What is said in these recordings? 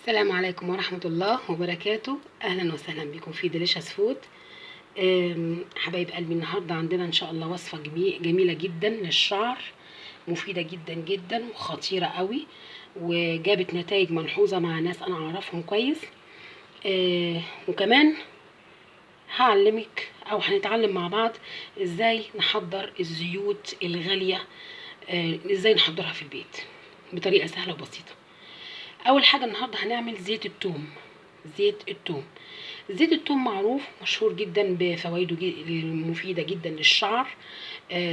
السلام عليكم ورحمة الله وبركاته. أهلا وسهلا بكم في ديليشس فود. حبايب قلبي، النهاردة عندنا إن شاء الله وصفة جميلة جدا للشعر، مفيدة جدا جدا وخطيرة قوي، وجابت نتائج ملحوظة مع ناس أنا أعرفهم كويس. وكمان هعلمك أو هنتعلم مع بعض إزاي نحضر الزيوت الغالية، إزاي نحضرها في البيت بطريقة سهلة وبسيطة. اول حاجه النهارده هنعمل زيت الثوم. زيت الثوم معروف مشهور جدا بفوائده المفيده جدا للشعر،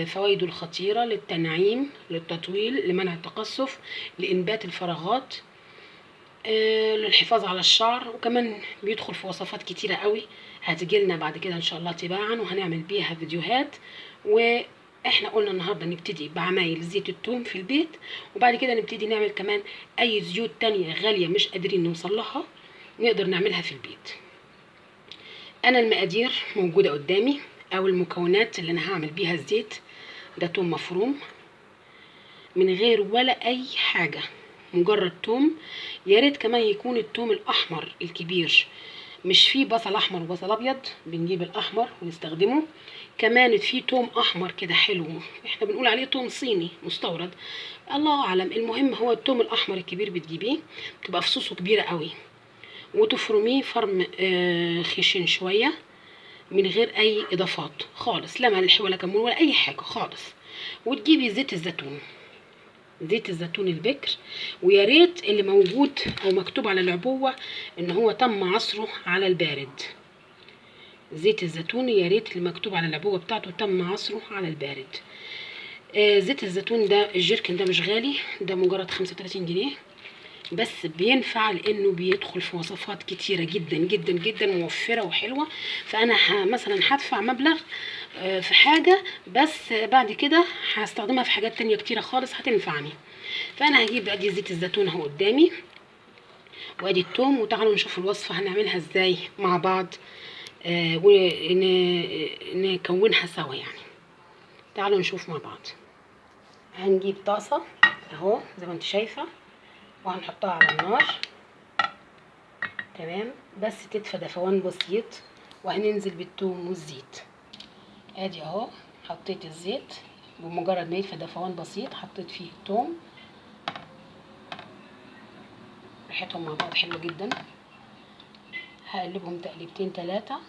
فوائده الخطيره للتنعيم، للتطويل، لمنع التقصف، لانبات الفراغات، للحفاظ على الشعر. وكمان بيدخل في وصفات كتيره قوي هتجيلنا بعد كده ان شاء الله تباعا، وهنعمل بيها فيديوهات. احنا قلنا النهارده نبتدي بعمايل زيت الثوم في البيت، وبعد كده نبتدي نعمل كمان اي زيوت تانية غالية مش قادرين نوصل لها نقدر نعملها في البيت. انا المقادير موجودة قدامي، او المكونات اللي انا هعمل بيها الزيت ده: ثوم مفروم من غير ولا اي حاجة، مجرد ثوم. يا ريت كمان يكون الثوم الاحمر الكبير، مش فيه بصل احمر وبصل ابيض، بنجيب الاحمر ونستخدمه. كمان في توم احمر كده حلو، احنا بنقول عليه توم صيني مستورد، الله اعلم. المهم هو التوم الاحمر الكبير بتجيبيه، بتبقى فصوصه كبيره قوي، وتفرميه فرم خشن شويه من غير اي اضافات خالص، لا ملح ولا كمون ولا اي حاجه خالص. وتجيبي زيت الزيتون البكر، ويا ريت اللي موجود او مكتوب على العبوه ان هو تم عصره على البارد. زيت الزيتون يا ريت اللي مكتوب على العبوه بتاعته تم عصره على البارد. زيت الزيتون ده الجيركن ده مش غالي، ده مجرد 35 جنيه، بس بينفع لانه بيدخل في وصفات كتيره جدا جدا جدا موفره وحلوه. فانا مثلا هدفع مبلغ في حاجه، بس بعد كده هستخدمها في حاجات تانية كتيره خالص هتنفعني. فانا هجيب ادي زيت الزيتون اهو قدامي، وادي التوم، وتعالوا نشوف الوصفه هنعملها ازاي مع بعض ونكونها سوا يعني. تعالوا نشوف مع بعض. هنجيب طاسه اهو زي ما انت شايفه، وهنحطها على النار، تمام، بس تدفى دفوان بسيط، وهننزل بالثوم والزيت. ادي اهو حطيت الزيت، بمجرد ما يدفى دفوان بسيط حطيت فيه الثوم، ريحتهم مع بعض حلوه جدا. هقلبهم تقليبتين 3.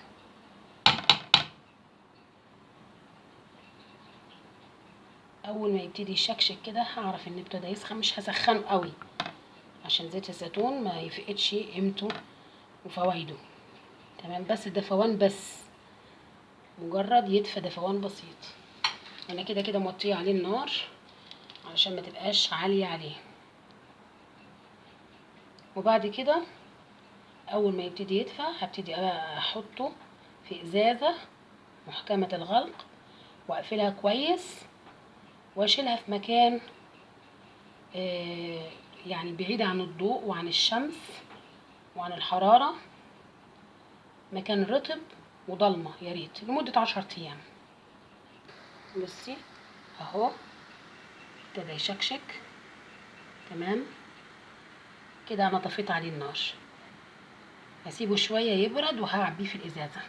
اول ما يبتدي يشكشك كده هعرف ان ابتدى يسخن، مش هسخنه قوي عشان زيت الزيتون ما يفقدش قيمته وفوائده، تمام، بس دفوان، بس مجرد يدفى دفوان بسيط. انا كده كده موطيه عليه النار علشان ما تبقاش عاليه عليه. وبعد كده اول ما يبتدي يدفى هبتدي احطه في ازازه محكمه الغلق، واقفلها كويس، واشيلها في مكان يعني بعيد عن الضوء وعن الشمس وعن الحراره، مكان رطب وضلمه يا ريت لمده 10 ايام. بصي اهو ابتدى يشكشك، تمام كده. انا طفيت عليه النار، هسيبه شويه يبرد وهعبيه في الازازه.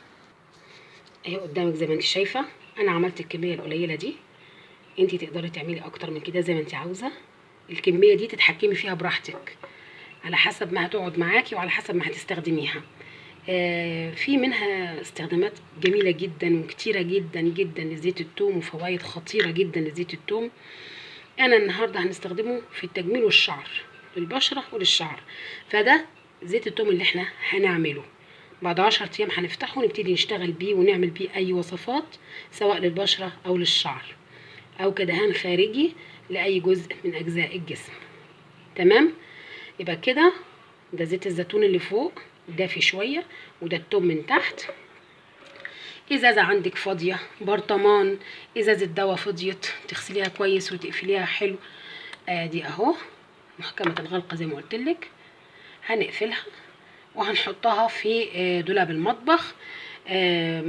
اهي قدامك زي ما انت شايفه، انا عملت الكميه القليله دي، انت تقدري تعملي اكتر من كده زي ما انت عاوزه. الكميه دي تتحكمي فيها براحتك على حسب ما هتقعد معاكي وعلى حسب ما هتستخدميها. في منها استخدامات جميله جدا وكتيره جدا جدا لزيت الثوم، وفوائد خطيره جدا لزيت الثوم. انا النهارده هنستخدمه في التجميل والشعر، للبشره وللشعر. فده زيت الثوم اللي احنا هنعمله. بعد 10 ايام هنفتحه ونبتدي نشتغل بيه ونعمل بيه اي وصفات، سواء للبشره او للشعر او كدهان خارجي لاي جزء من اجزاء الجسم، تمام. يبقى كده ده زيت الزيتون اللي فوق دافي شويه، وده الثوم من تحت. ازازه عندك فاضيه، برطمان، ازازه دواء فضيت تغسليها كويس وتقفليها حلو. ادي اهو محكمه الغلقه زي ما قلت لك. هنقفلها وهنحطها في دولاب المطبخ،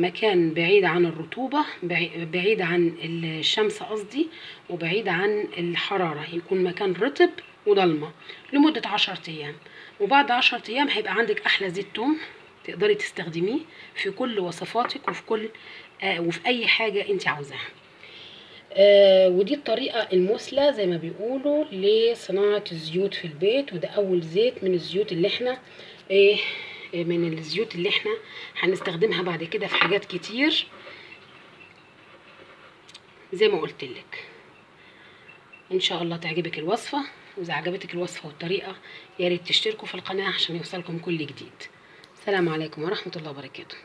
مكان بعيد عن الرطوبة، بعيد عن الشمس قصدي، وبعيد عن الحرارة، يكون مكان رطب وضلمه لمده 10 ايام. وبعد 10 ايام هيبقى عندك احلى زيت توم تقدري تستخدميه في كل وصفاتك وفي كل وفي اي حاجه انت عاوزاها. ودي الطريقه المثلى زي ما بيقولوا لصناعه الزيوت في البيت. وده اول زيت من الزيوت اللي احنا هنستخدمها بعد كده في حاجات كتير زي ما قلت لك. ان شاء الله تعجبك الوصفه، واذا عجبتك الوصفه والطريقه يا ريت تشتركوا في القناه عشان يوصلكم كل جديد. السلام عليكم ورحمه الله وبركاته.